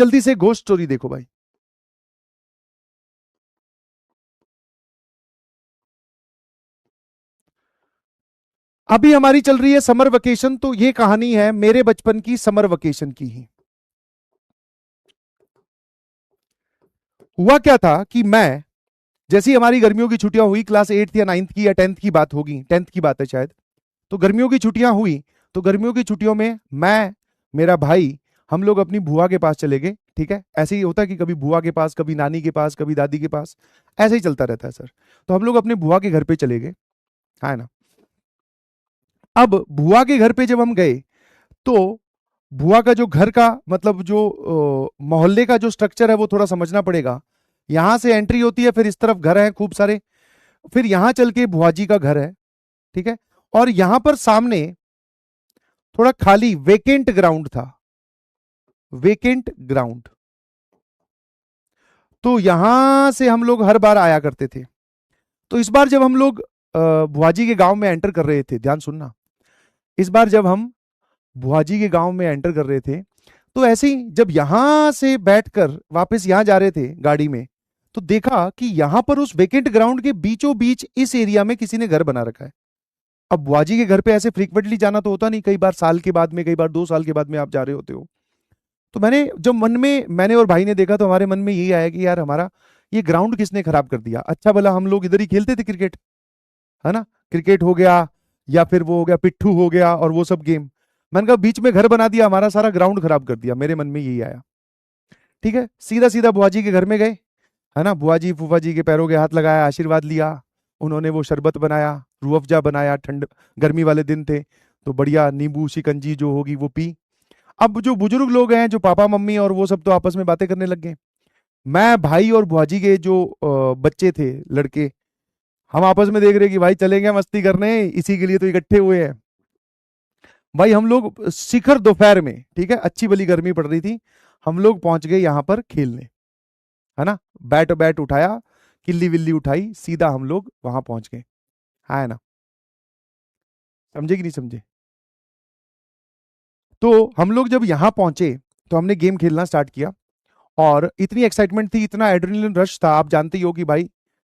जल्दी से ghost story देखो भाई। अभी हमारी चल रही है समर वेकेशन, तो ये कहानी है मेरे बचपन की समर वेकेशन की ही। हुआ क्या था कि मैं, जैसी हमारी गर्मियों की छुट्टियां हुई, क्लास 8 या 9 की या 10th की बात होगी, 10th की बात है शायद, तो गर्मियों की छुट्टियां हुई। तो गर्मियों की छुट्टियों में मैं, मेरा भाई, हम लोग अपनी बुआ के पास चले गए। ठीक है, ऐसे ही होता है कि कभी बुआ के पास, कभी नानी के पास, कभी दादी के पास, ऐसे ही चलता रहता है सर। तो हम लोग अपने बुआ के घर पे चले गए, है ना। अब बुआ के घर पे जब हम गए, तो बुआ का जो घर का मतलब जो मोहल्ले का जो स्ट्रक्चर है वो थोड़ा समझना पड़ेगा। यहां से एंट्री होती है, फिर इस तरफ घर है खूब सारे, फिर यहां चल के बुआ जी का घर है। ठीक है, और यहां पर सामने थोड़ा खाली वेकेंट ग्राउंड था, वेकेंट ग्राउंड। तो यहां से हम लोग हर बार आया करते थे। तो इस बार जब हम लोग बुआ जी के गांव में एंटर कर रहे थे, ध्यान सुनना, इस बार जब हम बुआ जी के गांव में एंटर कर रहे थे, तो ऐसे ही जब यहां से बैठकर वापस यहां जा रहे थे गाड़ी में, तो देखा कि यहां पर उस वेकेंट ग्राउंड के बीचों बीच इस एरिया में किसी ने घर बना रखा है। अब बुआ जी के घर पे ऐसे फ्रीक्वेंटली जाना तो होता नहीं, कई बार साल के बाद में, कई बार 2 साल के बाद में आप जा रहे होते हो। तो मैंने जब मन में, मैंने और भाई ने देखा, तो हमारे मन में यही आया कि यार हमारा ये ग्राउंड किसने खराब कर दिया। अच्छा भला हम लोग इधर ही खेलते थे क्रिकेट, है ना, क्रिकेट हो गया, या फिर वो हो गया पिट्ठू हो गया और वो सब गेम। मैंने कहा बीच में घर बना दिया, हमारा सारा ग्राउंड खराब कर दिया, मेरे मन में यही आया। ठीक है, सीधा सीधा बुआ जी के घर में गए, है ना, बुआ जी फूफा जी के पैरों के हाथ लगाया, आशीर्वाद लिया। उन्होंने वो शरबत बनाया, रूह अफ़ज़ा बनाया, ठंड गर्मी वाले दिन थे, तो बढ़िया नींबू शिकंजी जो होगी वो पी। अब जो बुजुर्ग लोग हैं, जो पापा मम्मी और वो सब, तो आपस में बातें करने लग गए। मैं, भाई और बुआ जी के जो बच्चे थे, लड़के, हम आपस में देख रहे कि भाई चलेंगे मस्ती करने, इसी के लिए तो इकट्ठे हुए हैं। भाई हम लोग शिखर दोपहर में, ठीक है, अच्छी भली गर्मी पड़ रही थी, हम लोग पहुंच गए यहाँ पर खेलने, है ना। बैट बैट उठाया, किल्ली विल्ली उठाई, सीधा हम लोग वहां पहुंच गए, है ना। समझे कि नहीं समझे। तो हम लोग जब यहाँ पहुंचे, तो हमने गेम खेलना स्टार्ट किया, और इतनी एक्साइटमेंट थी, इतना एड्रेनलिन रश था। आप जानते ही हो कि भाई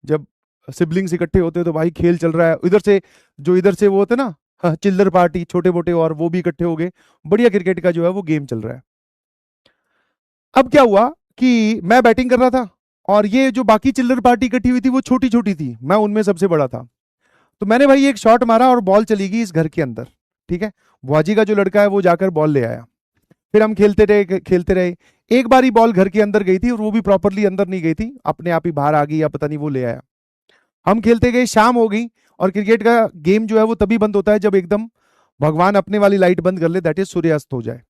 जब सिबलिंग्स इकट्ठे होते हैं तो भाई खेल चल रहा है, इधर से जो इधर से वो होते ना, हाँ, चिल्लर पार्टी छोटे मोटे, और वो भी इकट्ठे हो गए, बढ़िया क्रिकेट का जो है वो गेम चल रहा है। अब क्या हुआ कि मैं बैटिंग कर रहा था, और ये जो बाकी चिल्लर पार्टी इकट्ठी हुई थी वो छोटी छोटी थी, मैं उनमें सबसे बड़ा था। तो मैंने भाई एक शॉट मारा और बॉल चली गई इस घर के अंदर। ठीक है, बुआजी का जो लड़का है वो जाकर बॉल ले आया, फिर हम खेलते रहे खेलते रहे। एक बार ही बॉल घर के अंदर गई थी, और वो भी प्रॉपरली अंदर नहीं गई थी, अपने आप ही बाहर आ गई, या पता नहीं वो ले आया। हम खेलते गए, शाम हो गई, और क्रिकेट का गेम जो है वो तभी बंद होता है जब एकदम भगवान अपने वाली लाइट बंद कर ले, दैट इज सूर्यास्त हो जाए।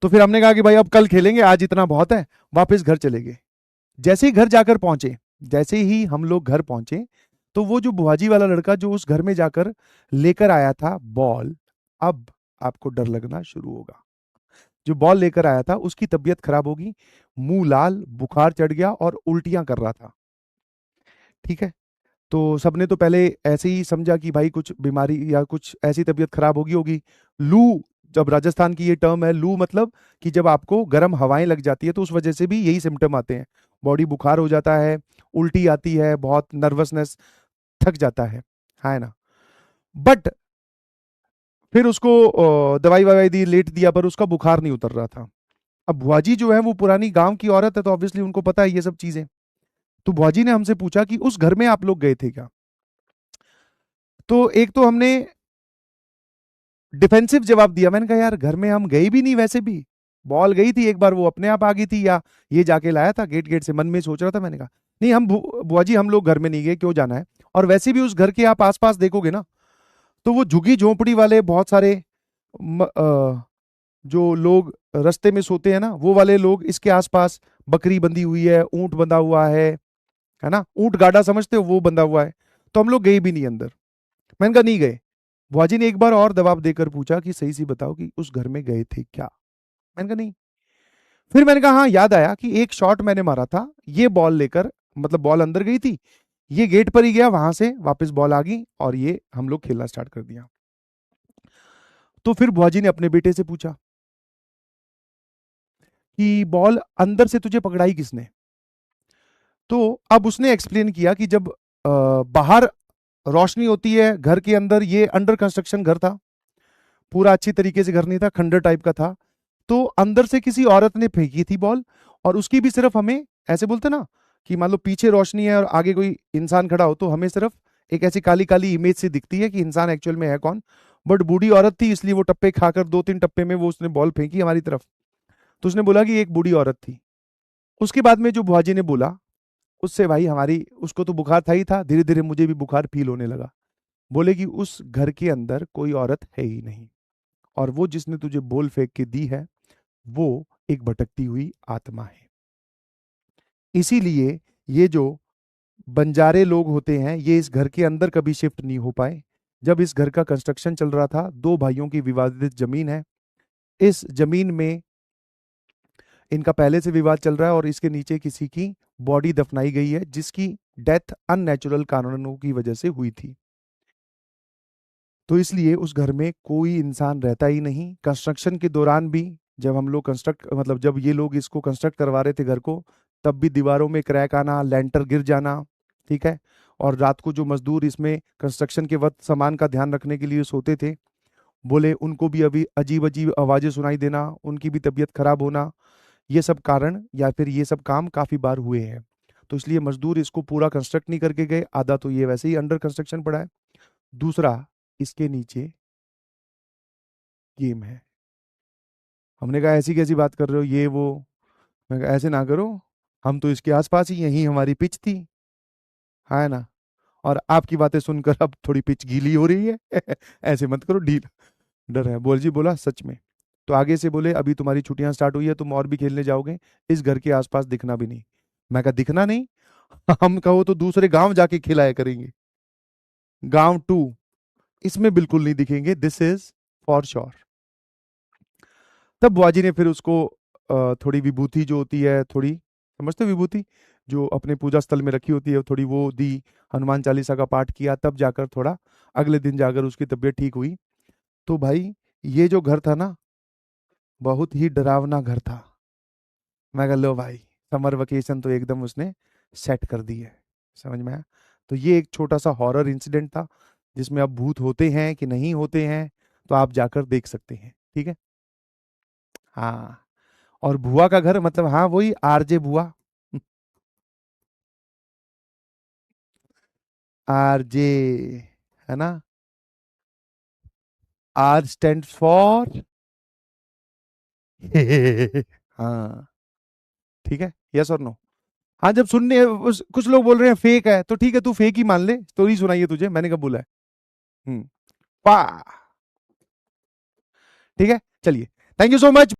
तो फिर हमने कहा कि भाई अब कल खेलेंगे, आज इतना बहुत है, वापस घर चले गए। जैसे ही घर जाकर पहुंचे, जैसे ही हम लोग घर पहुंचे, तो वो जो बुआजी वाला लड़का जो उस घर में जाकर लेकर आया था बॉल, अब आपको डर लगना शुरू होगा। जो बॉल लेकर आया था उसकी तबीयत खराब होगी, मुंह लाल, बुखार चढ़ गया और उल्टियां कर रहा था। ठीक है, तो सबने तो पहले ऐसे ही समझा कि भाई कुछ बीमारी या कुछ ऐसी तबीयत खराब होगी होगी। लू, जब राजस्थान की ये टर्म है लू, मतलब कि जब आपको गर्म हवाएं लग जाती है, तो उस वजह से भी यही सिम्टम आते हैं। बॉडी बुखार हो जाता है, उल्टी आती है, बहुत नर्वसनेस, थक जाता है ना। बट फिर उसको दवाई ववाई दी, लेट दिया, पर उसका बुखार नहीं उतर रहा था। अब बुआजी जो है वो पुरानी गांव की औरत है, तो ऑब्वियसली उनको पता है ये सब चीजें। तो बुआजी ने हमसे पूछा कि उस घर में आप लोग गए थे क्या। तो एक तो हमने डिफेंसिव जवाब दिया, मैंने कहा यार घर में हम गए भी नहीं, वैसे भी बॉल गई थी एक बार, वो अपने आप आ गई थी, या ये जाके लाया था गेट गेट से, मन में सोच रहा था। मैंने कहा नहीं, हम बुआ जी हम लोग घर में नहीं गए, क्यों जाना है। और वैसे भी उस घर के आप आसपास देखोगे ना, तो वो झुग्गी झोंपड़ी वाले बहुत सारे जो लोग रास्ते में सोते हैं ना, वो वाले लोग इसके आसपास, बकरी बंधी हुई है, ऊंट बंधा हुआ है ना, ऊंट गाड़ा समझते हो, वो बंधा हुआ है। तो हम लोग गए भी नहीं अंदर। मैंने कहा नहीं गए। बुआजी ने एक बार और दबाव देकर पूछा कि सही सी बताओ कि उस घर में गए थे क्या। मैंने कहा नहीं। फिर मैंने कहा हाँ, याद आया कि एक शॉट मैंने मारा था, ये बॉल लेकर, मतलब बॉल अंदर गई थी, ये गेट पर ही गया, वहां से वापस बॉल आ गई, और ये हम लोग खेलना स्टार्ट कर दिया। तो फिर बुआजी ने अपने बेटे से पूछा कि बॉल अंदर से तुझे पकड़ाई किसने? तो अब उसने एक्सप्लेन किया कि जब बाहर रोशनी होती है घर के अंदर, ये अंडर कंस्ट्रक्शन घर था, पूरा अच्छी तरीके से घर नहीं था, खंडर टाइप का था। तो अंदर से किसी औरत ने फेंकी थी बॉल, और उसकी भी सिर्फ हमें ऐसे बोलते ना कि मान लो पीछे रोशनी है और आगे कोई इंसान खड़ा हो, तो हमें सिर्फ एक ऐसी काली काली इमेज से दिखती है कि इंसान एक्चुअल में है कौन। बट बूढ़ी औरत थी, इसलिए वो टप्पे खाकर 2-3 टप्पे में वो उसने बॉल फेंकी हमारी तरफ। तो उसने बोला कि एक बूढ़ी औरत थी। उसके बाद में जो बुआजी ने बोला, उससे भाई हमारी, उसको तो बुखार था ही था, धीरे धीरे मुझे भी बुखार फील होने लगा। बोले कि उस घर के अंदर कोई औरत है ही नहीं, और वो जिसने तुझे बॉल फेंक के दी है वो एक भटकती हुई आत्मा है। इसीलिए ये जो बंजारे लोग होते हैं ये इस घर के अंदर कभी शिफ्ट नहीं हो पाए। जब इस घर का कंस्ट्रक्शन चल रहा था, दो भाइयों की विवादित जमीन है, इस जमीन में इनका पहले से विवाद चल रहा है, और इसके नीचे किसी की बॉडी दफनाई गई है जिसकी डेथ अननेचुरल कारणों की वजह से हुई थी। तो इसलिए उस घर में कोई इंसान रहता ही नहीं। कंस्ट्रक्शन के दौरान भी, जब हम लोग कंस्ट्रक्ट मतलब जब ये लोग इसको कंस्ट्रक्ट करवा रहे थे घर को, तब भी दीवारों में क्रैक आना, लेंटर गिर जाना, ठीक है। और रात को जो मजदूर इसमें कंस्ट्रक्शन के वक्त सामान का ध्यान रखने के लिए सोते थे, बोले उनको भी अभी अजीब अजीब आवाजें सुनाई देना, उनकी भी तबीयत खराब होना। ये सब कारण या फिर ये सब काम काफी बार हुए हैं। तो इसलिए मजदूर इसको पूरा कंस्ट्रक्ट नहीं करके गए, आधा तो ये वैसे ही अंडर कंस्ट्रक्शन पड़ा है। दूसरा, इसके नीचे गेम है। हमने कहा ऐसी कैसी बात कर रहे हो ये वो। मैं कहा ऐसे ना करो, हम तो इसके आसपास ही, यही हमारी पिच थी, है ना। और आपकी बातें सुनकर अब थोड़ी पिच गीली हो रही है ऐसे मत करो, ढील डर है। बोल जी बोला सच में। तो आगे से बोले अभी तुम्हारी छुट्टियां स्टार्ट हुई है, तुम और भी खेलने जाओगे, इस घर के आसपास दिखना भी नहीं। मैं कहा दिखना नहीं हम कहो तो दूसरे गांव जाके खिलाया करेंगे, गांव टू, इसमें बिल्कुल नहीं दिखेंगे, दिस इज फॉर श्योर। तब बुआजी ने फिर उसको थोड़ी विभूति जो होती है, थोड़ी समझते हो विभूति, जो अपने पूजा स्थल में रखी होती है, थोड़ी वो दी, हनुमान चालीसा का पाठ किया, तब जाकर थोड़ा अगले दिन जाकर उसकी तबीयत ठीक हुई। तो भाई ये जो घर था ना, बहुत ही डरावना घर था। मैं कह लो भाई, समर वेकेशन तो एकदम उसने सेट कर दी है, समझ में आया। तो ये एक छोटा सा हॉरर इंसिडेंट था, जिसमें अब भूत होते हैं कि नहीं होते हैं तो आप जाकर देख सकते हैं, ठीक है। हाँ, और बुआ का घर मतलब, हाँ वही आरजे बुआ आरजे, है ना। आर स्टैंड फॉर हाँ, ठीक है, यस और नो। हाँ, जब सुनने कुछ लोग बोल रहे हैं फेक है, तो ठीक है तू फेक ही मान ले, स्टोरी सुनाइए तुझे, मैंने कब बोला है। हम्म, पा, ठीक है, चलिए, थैंक यू सो मच।